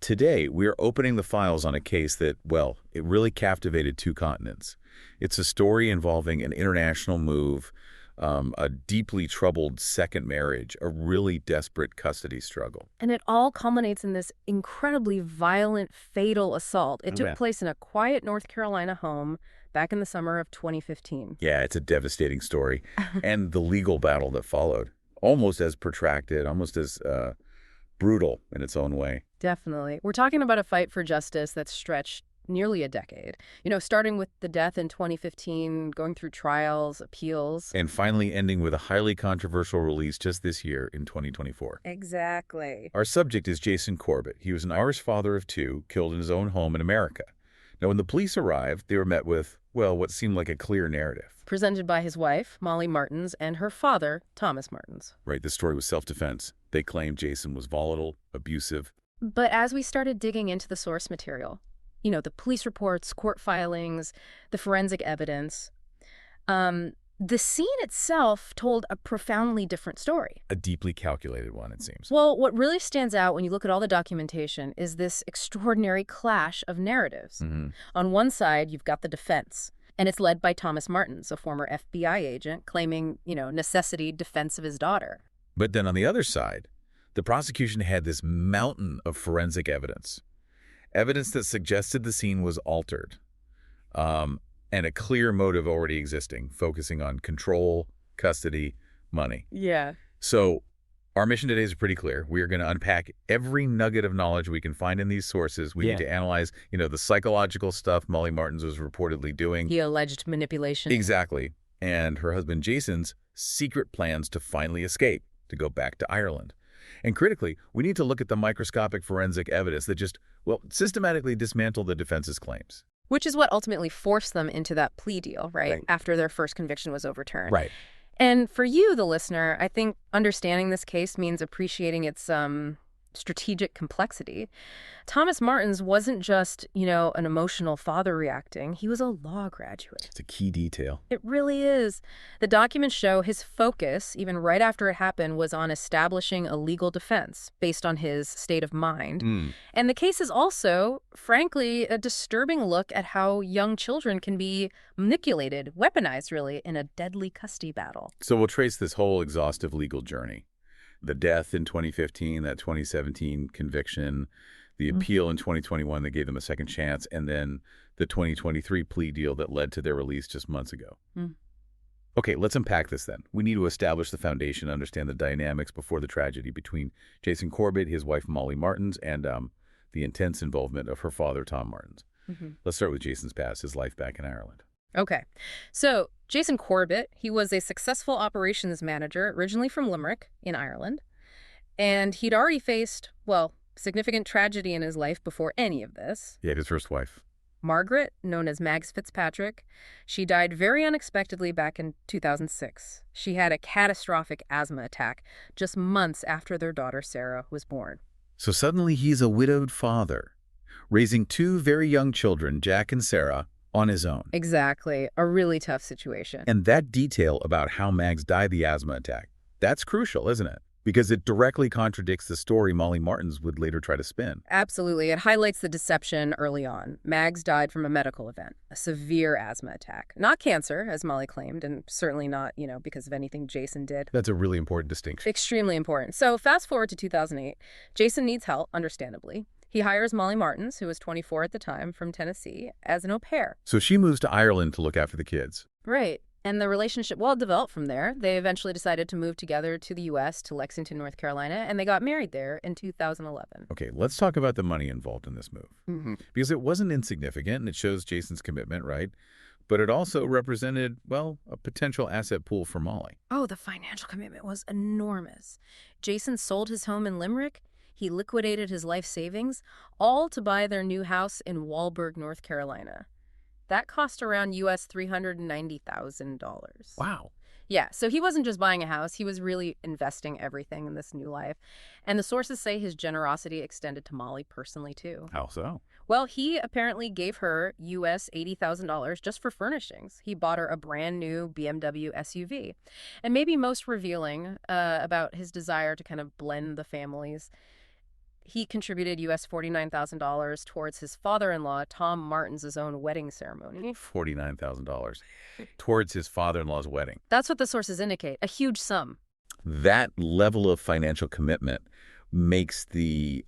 today, we are opening the files on a case that, well, it really captivated two continents. It's a story involving an international move, a deeply troubled second marriage, a really desperate custody struggle. And it all culminates in this incredibly violent, fatal assault. It took place in a quiet North Carolina home back in the summer of 2015. Yeah, it's a devastating story. And the legal battle that followed, almost as protracted, almost as brutal in its own way. Definitely. We're talking about a fight for justice that stretched nearly a decade. You know, starting with the death in 2015, going through trials, appeals. And finally ending with a highly controversial release just this year in 2024. Exactly. Our subject is Jason Corbett. He was an Irish father of two, killed in his own home in America. Now, when the police arrived, they were met with, well, what seemed like a clear narrative. Presented by his wife, Molly Martens, and her father, Thomas Martens. Right, the story was self-defense. They claimed Jason was volatile, abusive. But as we started digging into the source material, you know, the police reports, court filings, the forensic evidence, the scene itself told a profoundly different story. A deeply calculated one, it seems. Well, what really stands out when you look at all the documentation is this extraordinary clash of narratives. On one side, you've got the defense, and it's led by Thomas Martens, a former FBI agent, claiming, you know, necessity defense of his daughter. But then on the other side, the prosecution had this mountain of forensic evidence. Evidence that suggested the scene was altered, and a clear motive already existing, focusing on control, custody, money. Yeah. So our mission today is pretty clear. We are going to unpack every nugget of knowledge we can find in these sources. We need to analyze, you know, the psychological stuff Molly Martens was reportedly doing. The alleged manipulation. Exactly. And her husband Jason's secret plans to finally escape, to go back to Ireland. And critically, we need to look at the microscopic forensic evidence that just, well, systematically dismantled the defense's claims. Which is what ultimately forced them into that plea deal, right? After their first conviction was overturned. Right. And for you, the listener, I think understanding this case means appreciating its strategic complexity. Thomas Martens wasn't just, you know, an emotional father reacting. He was a law graduate. It's a key detail. It really is. The documents show his focus, even right after it happened, was on establishing a legal defense based on his state of mind. And the case is also, frankly, a disturbing look at how young children can be manipulated, weaponized, really, in a deadly custody battle. So we'll trace this whole exhaustive legal journey. The death in 2015, that 2017 conviction, the appeal in 2021 that gave them a second chance, and then the 2023 plea deal that led to their release just months ago. Okay, let's unpack this then. We need to establish the foundation, understand the dynamics before the tragedy between Jason Corbett, his wife Molly Martens, and the intense involvement of her father, Tom Martens. Let's start with Jason's past, his life back in Ireland. Okay, so Jason Corbett, he was a successful operations manager, originally from Limerick in Ireland, and he'd already faced, well, significant tragedy in his life before any of this. He had his first wife. Margaret, known as Mags Fitzpatrick, she died very unexpectedly back in 2006. She had a catastrophic asthma attack just months after their daughter Sarah was born. So suddenly he's a widowed father, raising two very young children, Jack and Sarah, on his own. Exactly. A really tough situation. And that detail about how Mags died the asthma attack, that's crucial, isn't it? Because it directly contradicts the story Molly Martens would later try to spin. Absolutely. It highlights the deception early on. Mags died from a medical event, a severe asthma attack. Not cancer, as Molly claimed, and certainly not, you know, because of anything Jason did. That's a really important distinction. Extremely important. So fast forward to 2008. Jason needs help, understandably. He hires Molly Martens, who was 24 at the time, from Tennessee, as an au pair. So she moves to Ireland to look after the kids. Right. And the relationship, well, developed from there. They eventually decided to move together to the U.S., to Lexington, North Carolina, and they got married there in 2011. Okay, let's talk about the money involved in this move. Because it wasn't insignificant, and it shows Jason's commitment, right? But it also represented, well, a potential asset pool for Molly. Oh, the financial commitment was enormous. Jason sold his home in Limerick. He liquidated his life savings, all to buy their new house in Walburg, North Carolina. That cost around U.S. $390,000. Wow. Yeah, so he wasn't just buying a house. He was really investing everything in this new life. And the sources say his generosity extended to Molly personally, too. How so? Well, he apparently gave her U.S. $80,000 just for furnishings. He bought her a brand new BMW SUV. And maybe most revealing about his desire to kind of blend the families, he contributed US $49,000 towards his father-in-law, Tom Martens' own wedding ceremony. $49,000 towards his father-in-law's wedding. That's what the sources indicate, a huge sum. That level of financial commitment makes the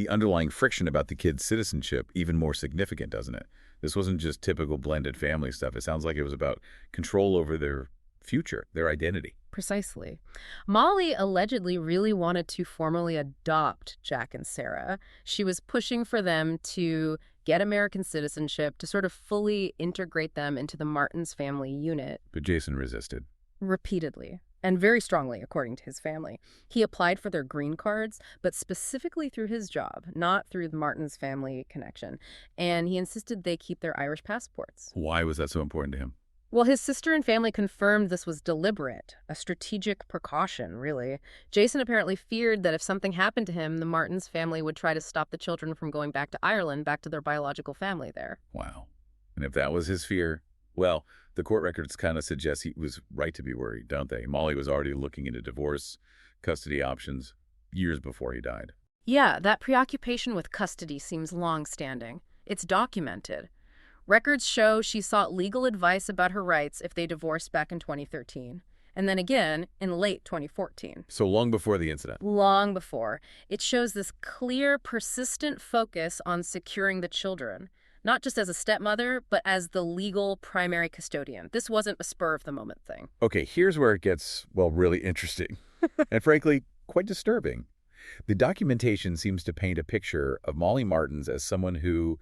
underlying friction about the kid's citizenship even more significant, doesn't it? This wasn't just typical blended family stuff. It sounds like it was about control over their future, their identity. Precisely. Molly allegedly really wanted to formally adopt Jack and Sarah. She was pushing for them to get American citizenship, to sort of fully integrate them into the Martens family unit. But Jason resisted. Repeatedly. And very strongly, according to his family. He applied for their green cards, but specifically through his job, not through the Martens family connection. And he insisted they keep their Irish passports. Why was that so important to him? Well, his sister and family confirmed this was deliberate, a strategic precaution, really. Jason apparently feared that if something happened to him, the Martens family would try to stop the children from going back to Ireland, back to their biological family there. Wow. And if that was his fear, well, the court records kind of suggest he was right to be worried, don't they? Molly was already looking into divorce, custody options years before he died. Yeah, that preoccupation with custody seems long-standing. It's documented. Records show she sought legal advice about her rights if they divorced back in 2013. And then again in late 2014. So long before the incident. Long before. It shows this clear, persistent focus on securing the children. Not just as a stepmother, but as the legal primary custodian. This wasn't a spur-of-the-moment thing. Okay, here's where it gets, well, really interesting. And frankly, quite disturbing. The documentation seems to paint a picture of Molly Martens as someone who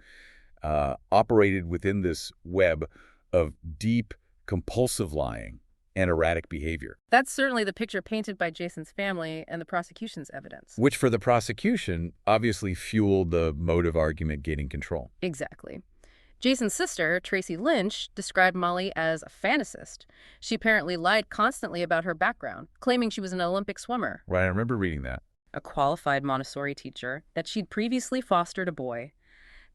operated within this web of deep, compulsive lying and erratic behavior. That's certainly the picture painted by Jason's family and the prosecution's evidence. Which, for the prosecution, obviously fueled the motive argument gaining control. Exactly. Jason's sister, Tracy Lynch, described Molly as a fantasist. She apparently lied constantly about her background, claiming she was an Olympic swimmer. Right, I remember reading that. A qualified Montessori teacher, that she'd previously fostered a boy.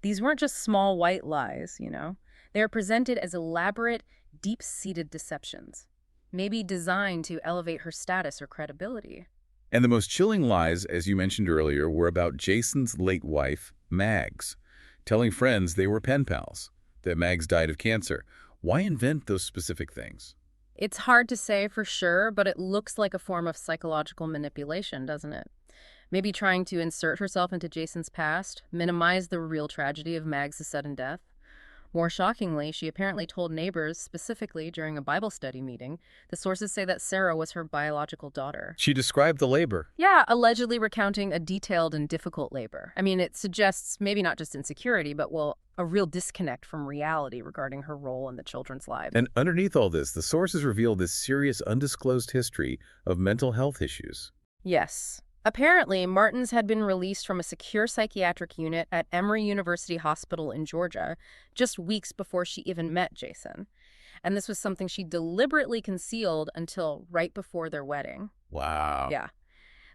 These weren't just small white lies, you know. They are presented as elaborate, deep-seated deceptions, maybe designed to elevate her status or credibility. And the most chilling lies, as you mentioned earlier, were about Jason's late wife, Mags, telling friends they were pen pals, that Mags died of cancer. Why invent those specific things? It's hard to say for sure, but it looks like a form of psychological manipulation, doesn't it? Maybe trying to insert herself into Jason's past, minimize the real tragedy of Mags' sudden death. More shockingly, she apparently told neighbors, specifically during a Bible study meeting, the sources say that Sarah was her biological daughter. She described the labor. Yeah, allegedly recounting a detailed and difficult labor. I mean, it suggests maybe not just insecurity, but, well, a real disconnect from reality regarding her role in the children's lives. And underneath all this, the sources reveal this serious, undisclosed history of mental health issues. Yes. Apparently, Martens had been released from a secure psychiatric unit at Emory University Hospital in Georgia just weeks before she even met Jason. And this was something she deliberately concealed until right before their wedding. Wow. Yeah.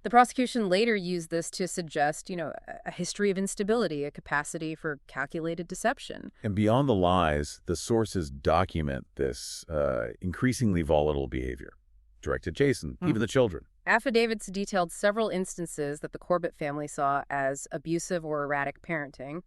The prosecution later used this to suggest, a history of instability, a capacity for calculated deception. And beyond the lies, the sources document this increasingly volatile behavior directed Jason, even the children. Affidavits detailed several instances that the Corbett family saw as abusive or erratic parenting.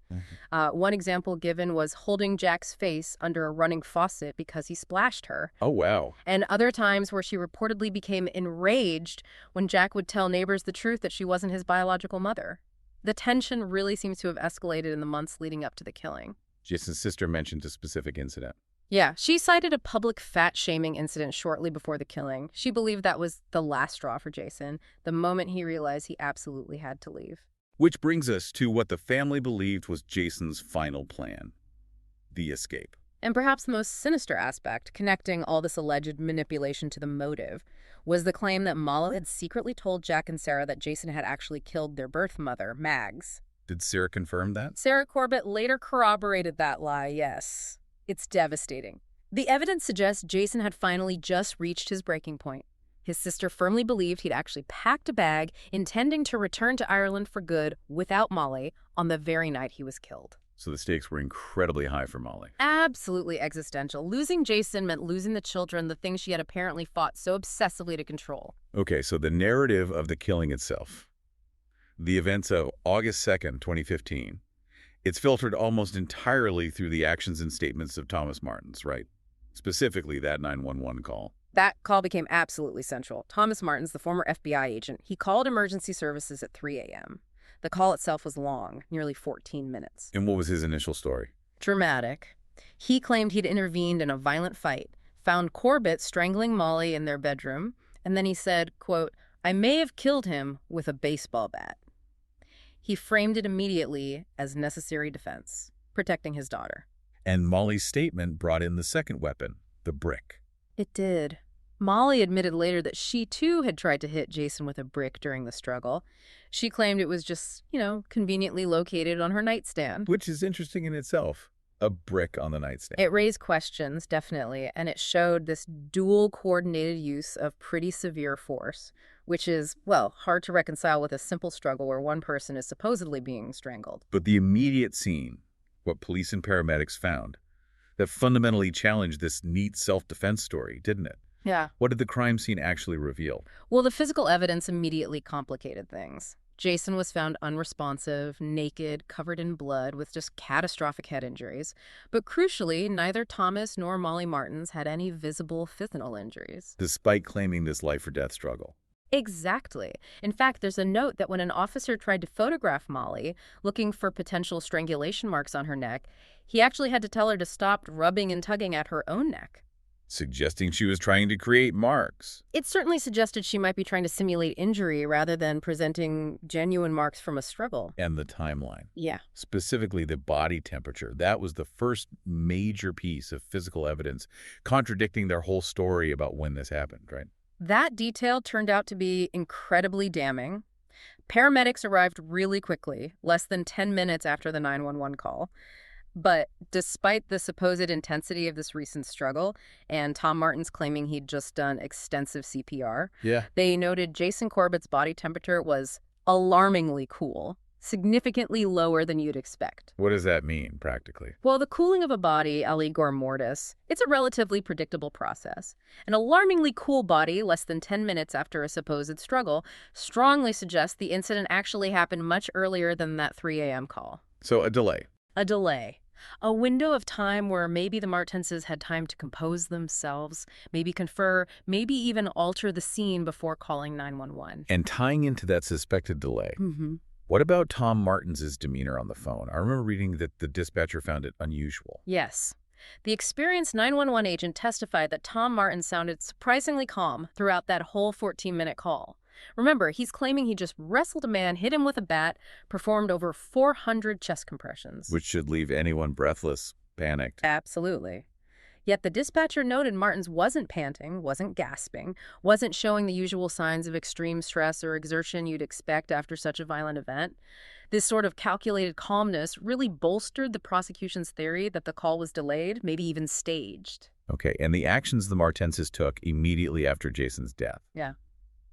One example given was holding Jack's face under a running faucet because he splashed her. Oh, wow. And other times where she reportedly became enraged when Jack would tell neighbors the truth that she wasn't his biological mother. The tension really seems to have escalated in the months leading up to the killing. Jason's sister mentioned a specific incident. Yeah, she cited a public fat-shaming incident shortly before the killing. She believed that was the last straw for Jason, the moment he realized he absolutely had to leave. Which brings us to what the family believed was Jason's final plan, the escape. And perhaps the most sinister aspect, connecting all this alleged manipulation to the motive, was the claim that Molly had secretly told Jack and Sarah that Jason had actually killed their birth mother, Mags. Did Sarah confirm that? Sarah Corbett later corroborated that lie, yes. It's devastating. The evidence suggests Jason had finally just reached his breaking point. His sister firmly believed he'd actually packed a bag, intending to return to Ireland for good without Molly on the very night he was killed. So the stakes were incredibly high for Molly. Absolutely existential. Losing Jason meant losing the children, the things she had apparently fought so obsessively to control. Okay, so the narrative of the killing itself. The events of August 2nd, 2015. It's filtered almost entirely through the actions and statements of Thomas Martens, right? Specifically, that 911 call. That call became absolutely central. Thomas Martens, the former FBI agent, he called emergency services at 3 a.m. The call itself was long, nearly 14 minutes. And what was his initial story? Dramatic. He claimed he'd intervened in a violent fight, found Corbett strangling Molly in their bedroom, and then he said, quote, "I may have killed him with a baseball bat." He framed it immediately as necessary defense, protecting his daughter. And Molly's statement brought in the second weapon, the brick. It did. Molly admitted later that she, too, had tried to hit Jason with a brick during the struggle. She claimed it was just, conveniently located on her nightstand. Which is interesting in itself. A brick on the nightstand. It raised questions, definitely, and it showed this dual coordinated use of pretty severe force, which is, well, hard to reconcile with a simple struggle where one person is supposedly being strangled. But the immediate scene, what police and paramedics found, that fundamentally challenged this neat self-defense story, didn't it? Yeah. What did the crime scene actually reveal? Well, the physical evidence immediately complicated things. Jason was found unresponsive, naked, covered in blood, with just catastrophic head injuries. But crucially, neither Thomas nor Molly Martens had any visible physical injuries. Despite claiming this life-or-death struggle. Exactly. In fact, there's a note that when an officer tried to photograph Molly, looking for potential strangulation marks on her neck, he actually had to tell her to stop rubbing and tugging at her own neck. Suggesting she was trying to create marks. It certainly suggested she might be trying to simulate injury rather than presenting genuine marks from a struggle. And the timeline. Yeah. Specifically the body temperature. That was the first major piece of physical evidence contradicting their whole story about when this happened, right? That detail turned out to be incredibly damning. Paramedics arrived really quickly, less than 10 minutes after the 911 call. But despite the supposed intensity of this recent struggle, and Tom Martens claiming he'd just done extensive CPR, they noted Jason Corbett's body temperature was alarmingly cool, significantly lower than you'd expect. What does that mean, practically? Well, the cooling of a body, a rigor mortis, it's a relatively predictable process. An alarmingly cool body, less than 10 minutes after a supposed struggle, strongly suggests the incident actually happened much earlier than that 3 a.m. call. So a delay. A delay. A window of time where maybe the Martenses had time to compose themselves, maybe confer, maybe even alter the scene before calling 911. And tying into that suspected delay, what about Tom Martens' demeanor on the phone? I remember reading that the dispatcher found it unusual. Yes. The experienced 911 agent testified that Tom Martens sounded surprisingly calm throughout that whole 14-minute call. Remember, he's claiming he just wrestled a man, hit him with a bat, performed over 400 chest compressions. Which should leave anyone breathless, panicked. Absolutely. Yet the dispatcher noted Martens wasn't panting, wasn't gasping, wasn't showing the usual signs of extreme stress or exertion you'd expect after such a violent event. This sort of calculated calmness really bolstered the prosecution's theory that the call was delayed, maybe even staged. Okay, and the actions the Martenses took immediately after Jason's death. Yeah.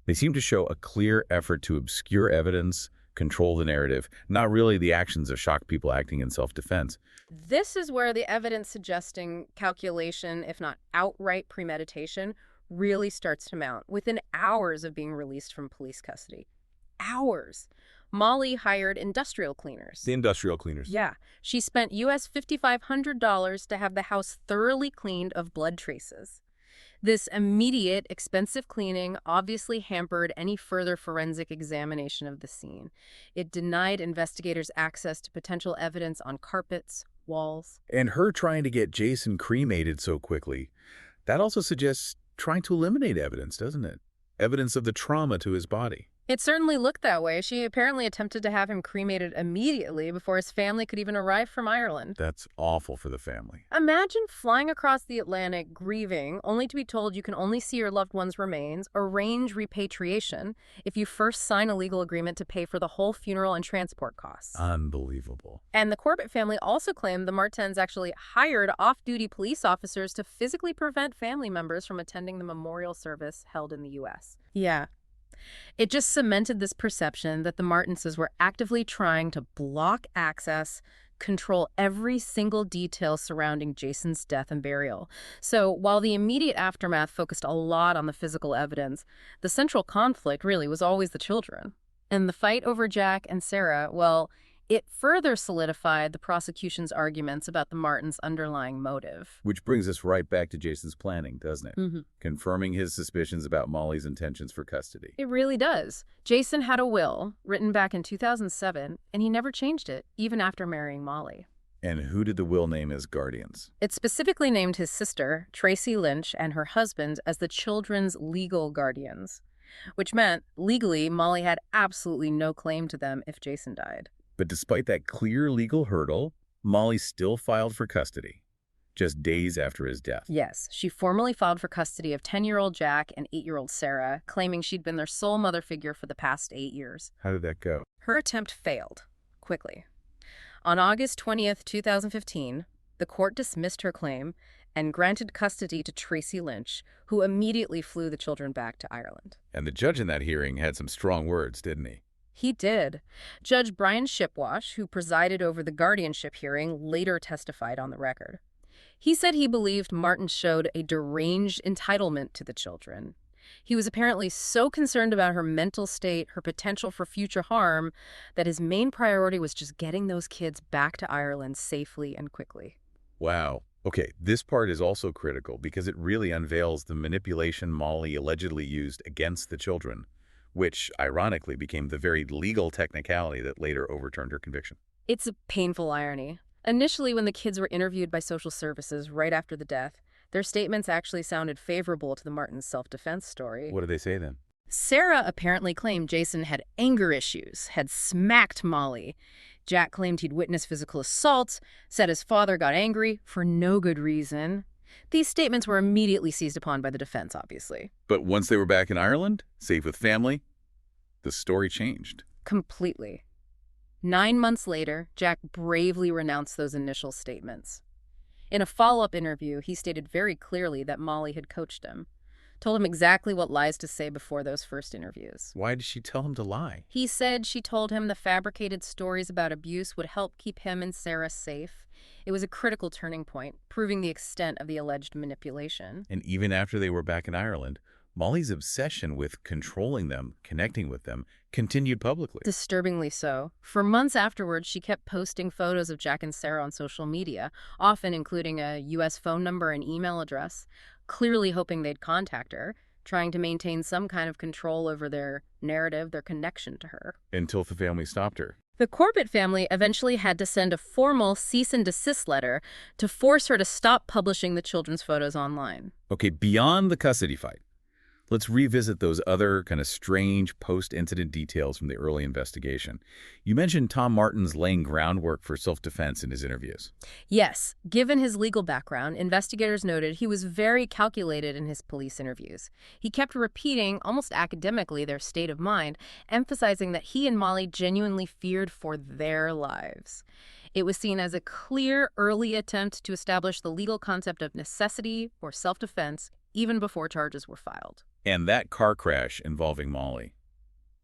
They seem to show a clear effort to obscure evidence, control the narrative, not really the actions of shocked people acting in self-defense. This is where the evidence suggesting calculation, if not outright premeditation, really starts to mount, within hours of being released from police custody. Hours. Molly hired industrial cleaners. The industrial cleaners. Yeah. She spent US $5,500 to have the house thoroughly cleaned of blood traces. This immediate, expensive cleaning obviously hampered any further forensic examination of the scene. It denied investigators access to potential evidence on carpets, walls. And her trying to get Jason cremated so quickly, that also suggests trying to eliminate evidence, doesn't it? Evidence of the trauma to his body. It certainly looked that way. She apparently attempted to have him cremated immediately before his family could even arrive from Ireland. That's awful for the family. Imagine flying across the Atlantic, grieving, only to be told you can only see your loved one's remains, arrange repatriation, if you first sign a legal agreement to pay for the whole funeral and transport costs. Unbelievable. And the Corbett family also claimed the Martens actually hired off-duty police officers to physically prevent family members from attending the memorial service held in the U.S. Yeah. It just cemented this perception that the Martenses were actively trying to block access, control every single detail surrounding Jason's death and burial. So while the immediate aftermath focused a lot on the physical evidence, the central conflict really was always the children. And the fight over Jack and Sarah, well, it further solidified the prosecution's arguments about the Martens' underlying motive. Which brings us right back to Jason's planning, doesn't it? Mm-hmm. Confirming his suspicions about Molly's intentions for custody. It really does. Jason had a will, written back in 2007, and he never changed it, even after marrying Molly. And who did the will name as guardians? It specifically named his sister, Tracy Lynch, and her husband as the children's legal guardians, which meant, legally, Molly had absolutely no claim to them if Jason died. But despite that clear legal hurdle, Molly still filed for custody, just days after his death. Yes, she formally filed for custody of 10-year-old Jack and 8-year-old Sarah, claiming she'd been their sole mother figure for the past 8 years. How did that go? Her attempt failed, quickly. On August 20th, 2015, the court dismissed her claim and granted custody to Tracy Lynch, who immediately flew the children back to Ireland. And the judge in that hearing had some strong words, didn't he? He did. Judge Brian Shipwash, who presided over the guardianship hearing, later testified on the record. He said he believed Martin showed a deranged entitlement to the children. He was apparently so concerned about her mental state, her potential for future harm, that his main priority was just getting those kids back to Ireland safely and quickly. Wow. Okay, this part is also critical because it really unveils the manipulation Molly allegedly used against the children, which, ironically, became the very legal technicality that later overturned her conviction. It's a painful irony. Initially, when the kids were interviewed by social services right after the death, their statements actually sounded favorable to the Martins' self-defense story. What did they say then? Sarah apparently claimed Jason had anger issues, had smacked Molly. Jack claimed he'd witnessed physical assault, said his father got angry for no good reason. These statements were immediately seized upon by the defense, obviously. But once they were back in Ireland, safe with family, the story changed. Completely. 9 months later, Jack bravely renounced those initial statements. In a follow-up interview, he stated very clearly that Molly had coached him, told him exactly what lies to say before those first interviews. Why did she tell him to lie? He said she told him the fabricated stories about abuse would help keep him and Sarah safe. It was a critical turning point, proving the extent of the alleged manipulation. And even after they were back in Ireland, Molly's obsession with controlling them, connecting with them, continued publicly. Disturbingly so. For months afterwards, she kept posting photos of Jack and Sarah on social media, often including a U.S. phone number and email address, clearly hoping they'd contact her, trying to maintain some kind of control over their narrative, their connection to her. Until the family stopped her. The Corbett family eventually had to send a formal cease and desist letter to force her to stop publishing the children's photos online. Okay, beyond the custody fight, let's revisit those other kind of strange post-incident details from the early investigation. You mentioned Tom Martens laying groundwork for self-defense in his interviews. Yes, given his legal background, investigators noted he was very calculated in his police interviews. He kept repeating, almost academically, their state of mind, emphasizing that he and Molly genuinely feared for their lives. It was seen as a clear early attempt to establish the legal concept of necessity or self-defense even before charges were filed. And that car crash involving Molly,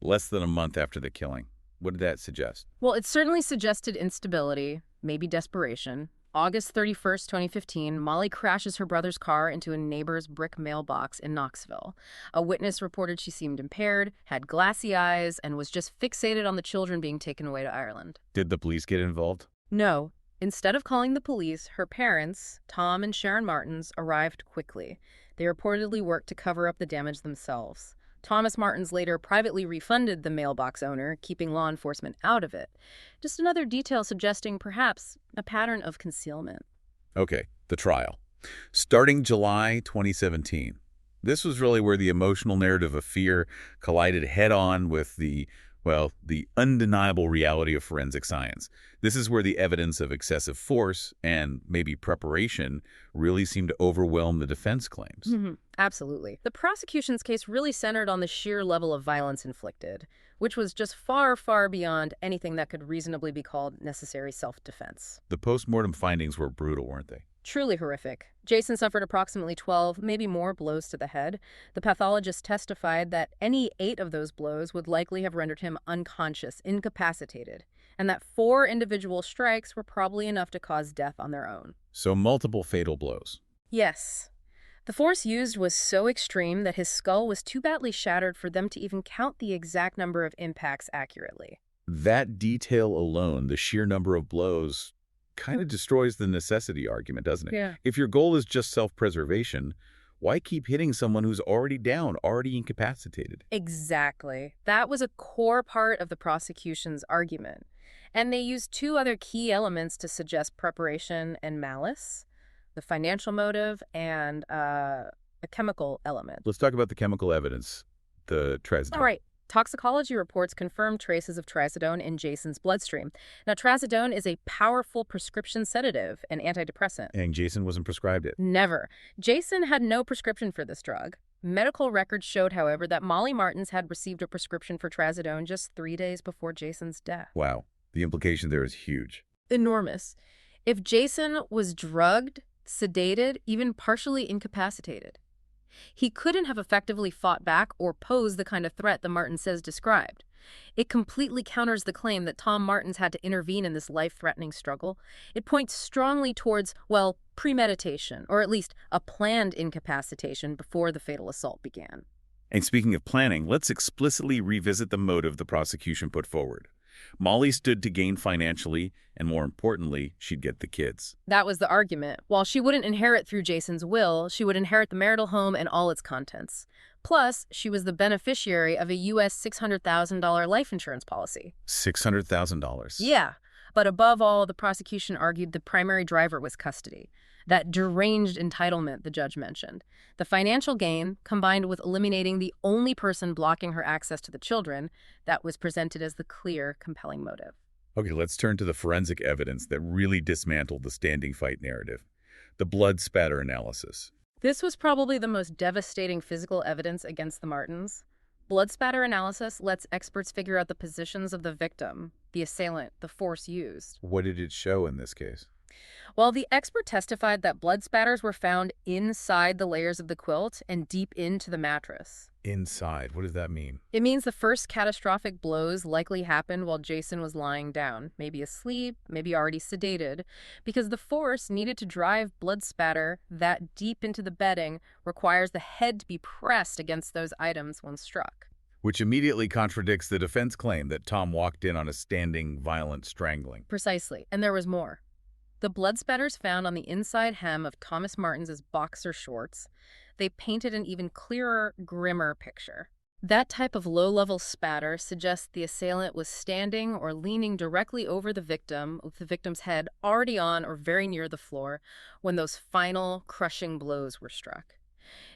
less than a month after the killing, what did that suggest? Well, it certainly suggested instability, maybe desperation. August 31st, 2015, Molly crashes her brother's car into a neighbor's brick mailbox in Knoxville. A witness reported she seemed impaired, had glassy eyes, and was just fixated on the children being taken away to Ireland. Did the police get involved? No. Instead of calling the police, her parents, Tom and Sharon Martens, arrived quickly. They reportedly worked to cover up the damage themselves. Thomas Martens later privately refunded the mailbox owner, keeping law enforcement out of it. Just another detail suggesting perhaps a pattern of concealment. Okay, the trial. Starting July 2017. This was really where the emotional narrative of fear collided head-on with the undeniable reality of forensic science. This is where the evidence of excessive force and maybe preparation really seemed to overwhelm the defense claims. Absolutely. The prosecution's case really centered on the sheer level of violence inflicted, which was just far, far beyond anything that could reasonably be called necessary self-defense. The post-mortem findings were brutal, weren't they? Truly horrific. Jason suffered approximately 12, maybe more, blows to the head. The pathologist testified that any 8 of those blows would likely have rendered him unconscious, incapacitated, and that 4 individual strikes were probably enough to cause death on their own. So multiple fatal blows. Yes. The force used was so extreme that his skull was too badly shattered for them to even count the exact number of impacts accurately. That detail alone, the sheer number of blows, kind of destroys the necessity argument, doesn't it? Yeah. If your goal is just self-preservation, why keep hitting someone who's already down, already incapacitated? Exactly. That was a core part of the prosecution's argument. And they used two other key elements to suggest preparation and malice: the financial motive and a chemical element. Let's talk about the chemical evidence, the All trazodone. right. Toxicology reports confirmed traces of trazodone in Jason's bloodstream. Now, trazodone is a powerful prescription sedative and antidepressant. And Jason wasn't prescribed it. Never. Jason had no prescription for this drug. Medical records showed, however, that Molly Martens had received a prescription for trazodone just 3 days before Jason's death. Wow. The implication there is huge. Enormous. If Jason was drugged, sedated, even partially incapacitated, he couldn't have effectively fought back or posed the kind of threat the Martens says described. It completely counters the claim that Tom Martens had to intervene in this life-threatening struggle. It points strongly towards, well, premeditation, or at least a planned incapacitation before the fatal assault began. And speaking of planning, let's explicitly revisit the motive the prosecution put forward. Molly stood to gain financially, and more importantly, she'd get the kids. That was the argument. While she wouldn't inherit through Jason's will, she would inherit the marital home and all its contents. Plus, she was the beneficiary of a U.S. $600,000 life insurance policy. $600,000. Yeah. But above all, the prosecution argued the primary driver was custody. That deranged entitlement the judge mentioned. The financial gain, combined with eliminating the only person blocking her access to the children, that was presented as the clear, compelling motive. Okay, let's turn to the forensic evidence that really dismantled the standing fight narrative. The blood spatter analysis. This was probably the most devastating physical evidence against the Martens. Blood spatter analysis lets experts figure out the positions of the victim, the assailant, the force used. What did it show in this case? Well, the expert testified that blood spatters were found inside the layers of the quilt and deep into the mattress. Inside. What does that mean? It means the first catastrophic blows likely happened while Jason was lying down, maybe asleep, maybe already sedated, because the force needed to drive blood spatter that deep into the bedding requires the head to be pressed against those items when struck. Which immediately contradicts the defense claim that Tom walked in on a standing, violent strangling. Precisely, and there was more. The blood spatters found on the inside hem of Thomas Martens' boxer shorts, they painted an even clearer, grimmer picture. That type of low-level spatter suggests the assailant was standing or leaning directly over the victim, with the victim's head already on or very near the floor, when those final, crushing blows were struck.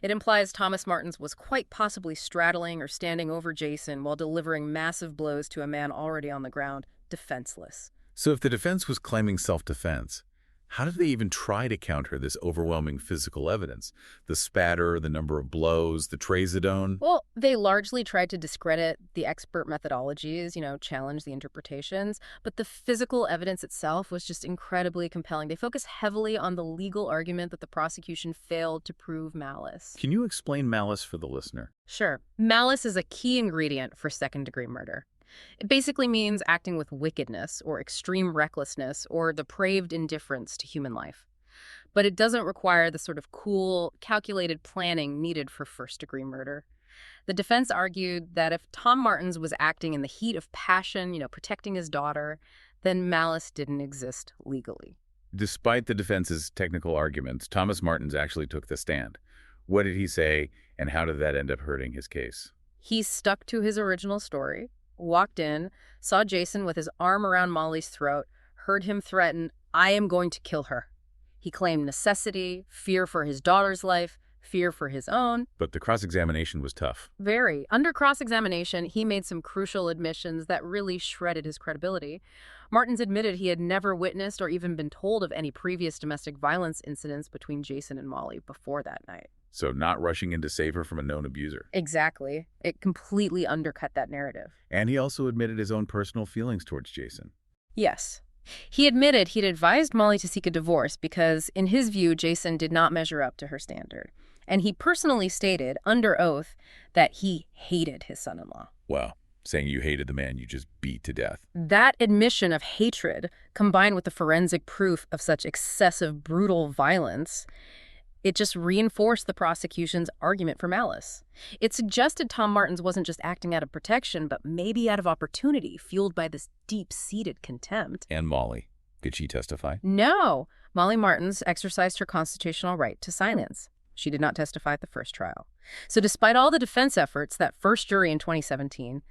It implies Thomas Martens was quite possibly straddling or standing over Jason while delivering massive blows to a man already on the ground, defenseless. So if the defense was claiming self-defense, how did they even try to counter this overwhelming physical evidence? The spatter, the number of blows, the trazodone? Well, they largely tried to discredit the expert methodologies, challenge the interpretations, but the physical evidence itself was just incredibly compelling. They focused heavily on the legal argument that the prosecution failed to prove malice. Can you explain malice for the listener? Sure. Malice is a key ingredient for second-degree murder. It basically means acting with wickedness or extreme recklessness or depraved indifference to human life. But it doesn't require the sort of cool, calculated planning needed for first-degree murder. The defense argued that if Tom Martens was acting in the heat of passion, protecting his daughter, then malice didn't exist legally. Despite the defense's technical arguments, Thomas Martens actually took the stand. What did he say, and how did that end up hurting his case? He stuck to his original story. Walked in, saw Jason with his arm around Molly's throat, heard him threaten, "I am going to kill her." He claimed necessity, fear for his daughter's life, fear for his own. But the cross-examination was tough. Very. Under cross-examination, he made some crucial admissions that really shredded his credibility. Martens admitted he had never witnessed or even been told of any previous domestic violence incidents between Jason and Molly before that night. So not rushing in to save her from a known abuser. Exactly. It completely undercut that narrative. And he also admitted his own personal feelings towards Jason. Yes. He admitted he'd advised Molly to seek a divorce because, in his view, Jason did not measure up to her standard. And he personally stated, under oath, that he hated his son-in-law. Wow. Saying you hated the man you just beat to death. That admission of hatred, combined with the forensic proof of such excessive, brutal violence, It just reinforced the prosecution's argument for malice. It suggested Tom Martens wasn't just acting out of protection, but maybe out of opportunity, fueled by this deep-seated contempt. And Molly, did she testify? No. Molly Martens exercised her constitutional right to silence. She did not testify at the first trial. So despite all the defense efforts, that first jury in 2017,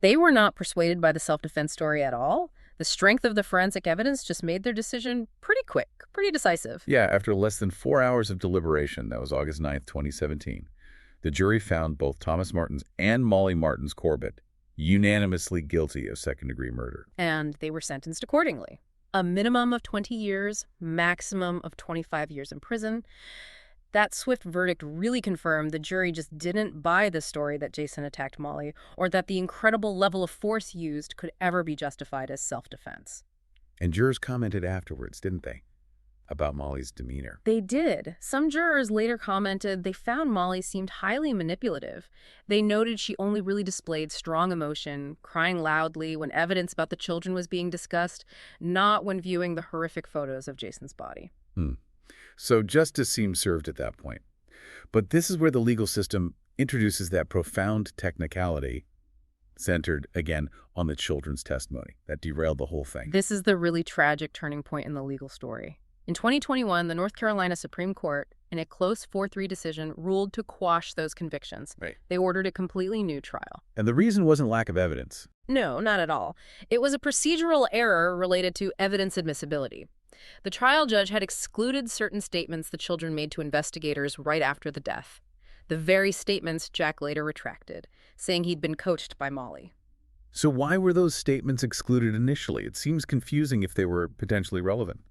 they were not persuaded by the self-defense story at all. The strength of the forensic evidence just made their decision pretty quick, pretty decisive. Yeah, after less than 4 hours of deliberation, that was August 9th, 2017, the jury found both Thomas Martens and Molly Martens Corbett unanimously guilty of second-degree murder. And they were sentenced accordingly. A minimum of 20 years, maximum of 25 years in prison. That swift verdict really confirmed the jury just didn't buy the story that Jason attacked Molly, or that the incredible level of force used could ever be justified as self-defense. And jurors commented afterwards, didn't they, about Molly's demeanor? They did. Some jurors later commented they found Molly seemed highly manipulative. They noted she only really displayed strong emotion, crying loudly when evidence about the children was being discussed, not when viewing the horrific photos of Jason's body. So justice seemed served at that point. But this is where the legal system introduces that profound technicality centered, again, on the children's testimony. That derailed the whole thing. This is the really tragic turning point in the legal story. In 2021, the North Carolina Supreme Court, in a close 4-3 decision, ruled to quash those convictions. Right. They ordered a completely new trial. And the reason wasn't lack of evidence. No, not at all. It was a procedural error related to evidence admissibility. The trial judge had excluded certain statements the children made to investigators right after the death. The very statements Jack later retracted, saying he'd been coached by Molly. So why were those statements excluded initially? It seems confusing if they were potentially relevant.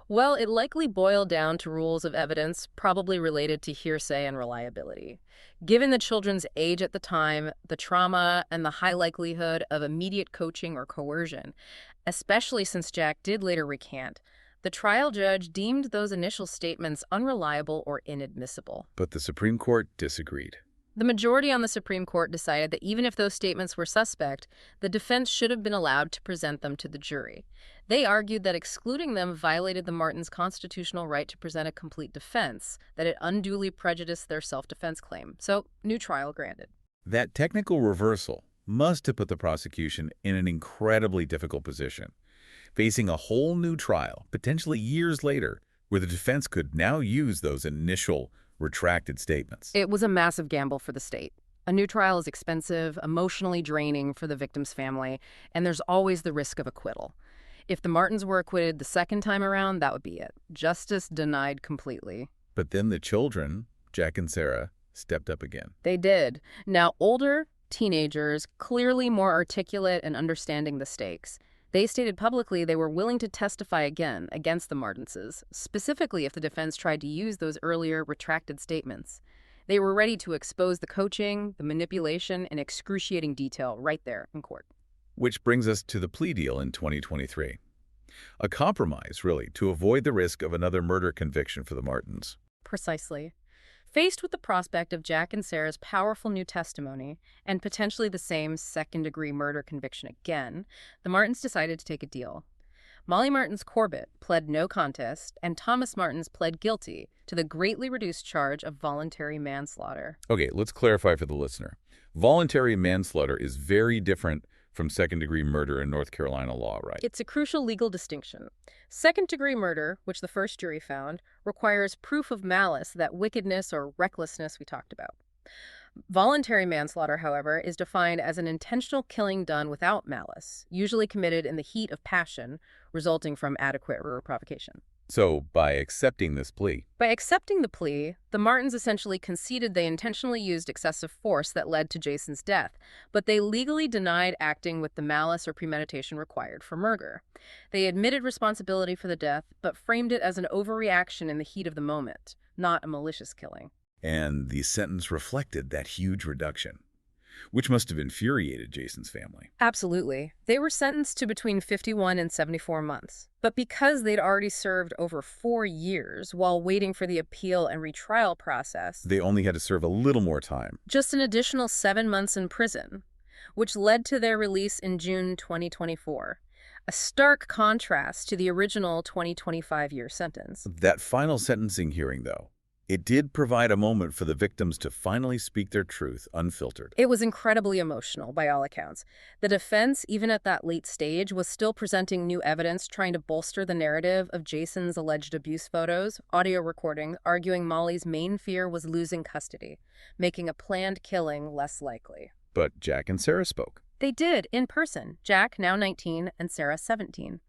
Well, it likely boiled down to rules of evidence, probably related to hearsay and reliability. Given the children's age at the time, the trauma, and the high likelihood of immediate coaching or coercion, especially since Jack did later recant, the trial judge deemed those initial statements unreliable or inadmissible. But the Supreme Court disagreed. The majority on the Supreme Court decided that even if those statements were suspect, the defense should have been allowed to present them to the jury. They argued that excluding them violated the Martens' constitutional right to present a complete defense, that it unduly prejudiced their self-defense claim. So, new trial granted. That technical reversal must have put the prosecution in an incredibly difficult position, facing a whole new trial, potentially years later, where the defense could now use those initial retracted statements. It was a massive gamble for the state. A new trial is expensive, emotionally draining for the victim's family, and there's always the risk of acquittal. If the Martens were acquitted the second time around, that would be it. Justice denied completely. But then the children, Jack and Sarah, stepped up again. They did. Now older, teenagers, clearly more articulate and understanding the stakes. They stated publicly they were willing to testify again against the Martenses, specifically if the defense tried to use those earlier retracted statements. They were ready to expose the coaching, the manipulation, in excruciating detail right there in court. Which brings us to the plea deal in 2023. A compromise, really, to avoid the risk of another murder conviction for the Martens. Precisely. Faced with the prospect of Jack and Sarah's powerful new testimony and potentially the same second-degree murder conviction again, the Martens decided to take a deal. Molly Martens Corbett pled no contest, and Thomas Martens pled guilty to the greatly reduced charge of voluntary manslaughter. Okay, let's clarify for the listener. Voluntary manslaughter is very different from second-degree murder in North Carolina law, right? It's a crucial legal distinction. Second-degree murder, which the first jury found, requires proof of malice, that wickedness or recklessness we talked about. Voluntary manslaughter, however, is defined as an intentional killing done without malice, usually committed in the heat of passion, resulting from adequate provocation. So, by accepting this plea, By accepting the plea, the Martens essentially conceded they intentionally used excessive force that led to Jason's death, but they legally denied acting with the malice or premeditation required for murder. They admitted responsibility for the death, but framed it as an overreaction in the heat of the moment, not a malicious killing. and the sentence reflected that huge reduction, which must have infuriated Jason's family. Absolutely. They were sentenced to between 51 and 74 months. But because they'd already served over 4 years while waiting for the appeal and retrial process, They only had to serve a little more time. just an additional 7 months in prison, which led to their release in June 2024. A stark contrast to the original 2025-year sentence. That final sentencing hearing, though, It did provide a moment for the victims to finally speak their truth, unfiltered. It was incredibly emotional, by all accounts. The defense, even at that late stage, was still presenting new evidence, trying to bolster the narrative of Jason's alleged abuse photos, audio recordings, arguing Molly's main fear was losing custody, making a planned killing less likely. But Jack and Sarah spoke. They did, in person. Jack, now 19, and Sarah, 17.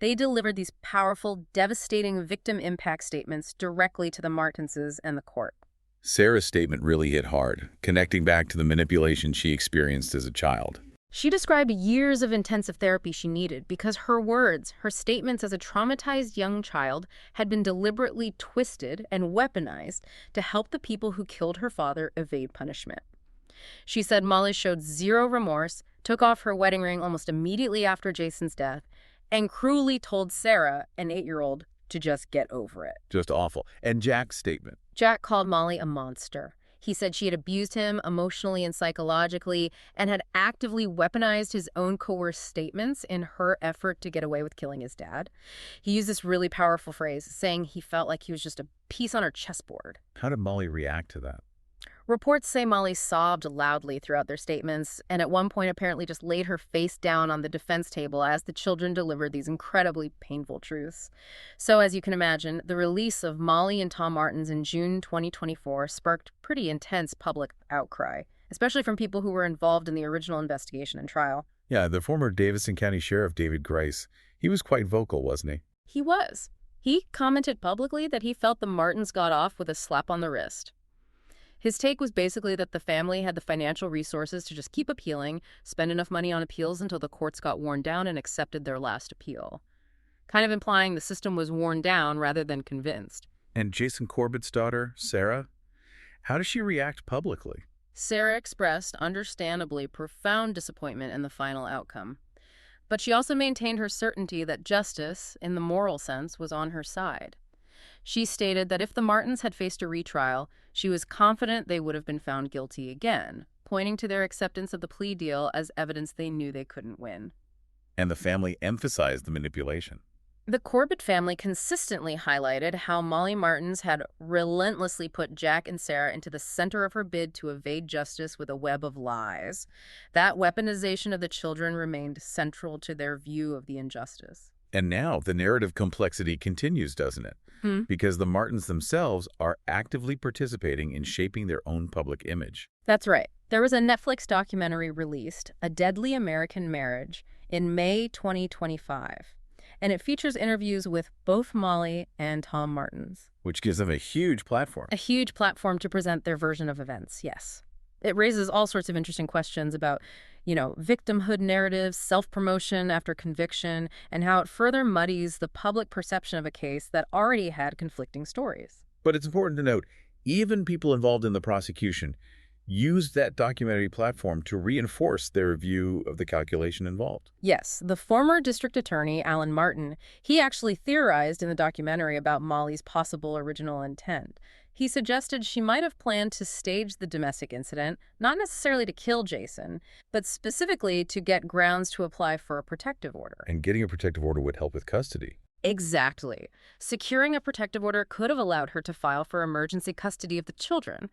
They delivered these powerful, devastating victim impact statements directly to the Martenses and the court. Sarah's statement really hit hard, connecting back to the manipulation she experienced as a child. She described years of intensive therapy she needed because her words, her statements as a traumatized young child, had been deliberately twisted and weaponized to help the people who killed her father evade punishment. She said Molly showed zero remorse, took off her wedding ring almost immediately after Jason's death, and cruelly told Sarah, an 8-year-old, to just get over it. Just awful. And Jack's statement. Jack called Molly a monster. He said she had abused him emotionally and psychologically and had actively weaponized his own coerced statements in her effort to get away with killing his dad. He used this really powerful phrase, saying he felt like he was just a piece on her chessboard. How did Molly react to that? Reports say Molly sobbed loudly throughout their statements, and at one point apparently just laid her face down on the defense table as the children delivered these incredibly painful truths. So, as you can imagine, the release of Molly and Tom Martens in June 2024 sparked pretty intense public outcry, especially from people who were involved in the original investigation and trial. Yeah, the former Davidson County Sheriff David Grice, he was quite vocal, wasn't he? He was. He commented publicly that he felt the Martens got off with a slap on the wrist. His take was basically that the family had the financial resources to just keep appealing, spend enough money on appeals until the courts got worn down and accepted their last appeal. Kind of implying the system was worn down rather than convinced. And Jason Corbett's daughter, Sarah, how does she react publicly? Sarah expressed, understandably, profound disappointment in the final outcome. But she also maintained her certainty that justice, in the moral sense, was on her side. She stated that if the Martens had faced a retrial, she was confident they would have been found guilty again, pointing to their acceptance of the plea deal as evidence they knew they couldn't win. And the family emphasized the manipulation. The Corbett family consistently highlighted how Molly Martens had relentlessly put Jack and Sarah into the center of her bid to evade justice with a web of lies. That weaponization of the children remained central to their view of the injustice. And now the narrative complexity continues, doesn't it? Because the Martens themselves are actively participating in shaping their own public image. That's right. There was a Netflix documentary released, A Deadly American Marriage, in May 2025. And it features interviews with both Molly and Tom Martens. Which gives them a huge platform. A huge platform to present their version of events, yes. It raises all sorts of interesting questions about, victimhood narratives, self-promotion after conviction, and how it further muddies the public perception of a case that already had conflicting stories. But it's important to note, even people involved in the prosecution used that documentary platform to reinforce their view of the calculation involved. Yes, the former district attorney, Alan Martin, he actually theorized in the documentary about Molly's possible original intent. He suggested she might have planned to stage the domestic incident, not necessarily to kill Jason, but specifically to get grounds to apply for a protective order. And getting a protective order would help with custody. Exactly. Securing a protective order could have allowed her to file for emergency custody of the children.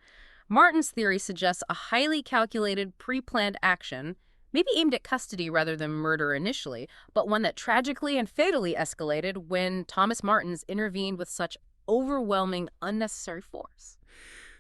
Martin's theory suggests a highly calculated, pre-planned action, maybe aimed at custody rather than murder initially, but one that tragically and fatally escalated when Thomas Martens intervened with such overwhelming, unnecessary force.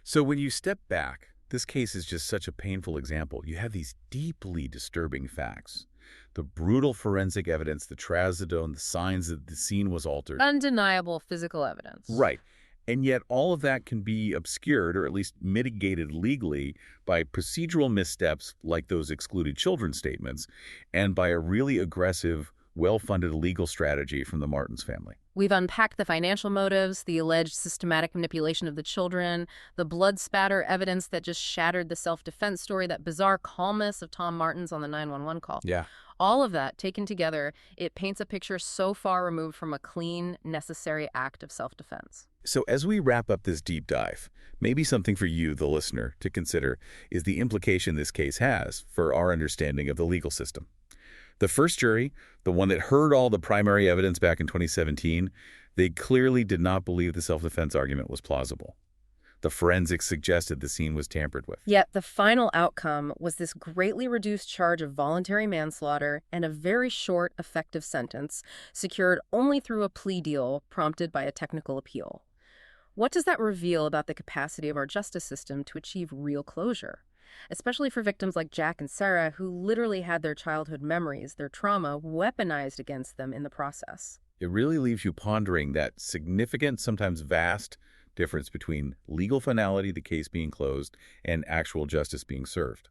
So when you step back, this case is just such a painful example. You have these deeply disturbing facts. The brutal forensic evidence, the trazodone, the signs that the scene was altered. Undeniable physical evidence. Right. And yet all of that can be obscured or at least mitigated legally by procedural missteps like those excluded children statements and by a really aggressive, well-funded legal strategy from the Martens family. We've unpacked the financial motives, the alleged systematic manipulation of the children, the blood spatter evidence that just shattered the self-defense story, that bizarre calmness of Tom Martens on the 911 call. Yeah. All of that taken together, it paints a picture so far removed from a clean, necessary act of self-defense. So as we wrap up this deep dive, maybe something for you, the listener, to consider is the implication this case has for our understanding of the legal system. The first jury, the one that heard all the primary evidence back in 2017, they clearly did not believe the self-defense argument was plausible. The forensics suggested the scene was tampered with. Yet the final outcome was this greatly reduced charge of voluntary manslaughter and a very short, effective sentence, secured only through a plea deal prompted by a technical appeal. What does that reveal about the capacity of our justice system to achieve real closure? Especially for victims like Jack and Sarah, who literally had their childhood memories, their trauma, weaponized against them in the process. It really leaves you pondering that significant, sometimes vast, difference between legal finality, the case being closed, and actual justice being served.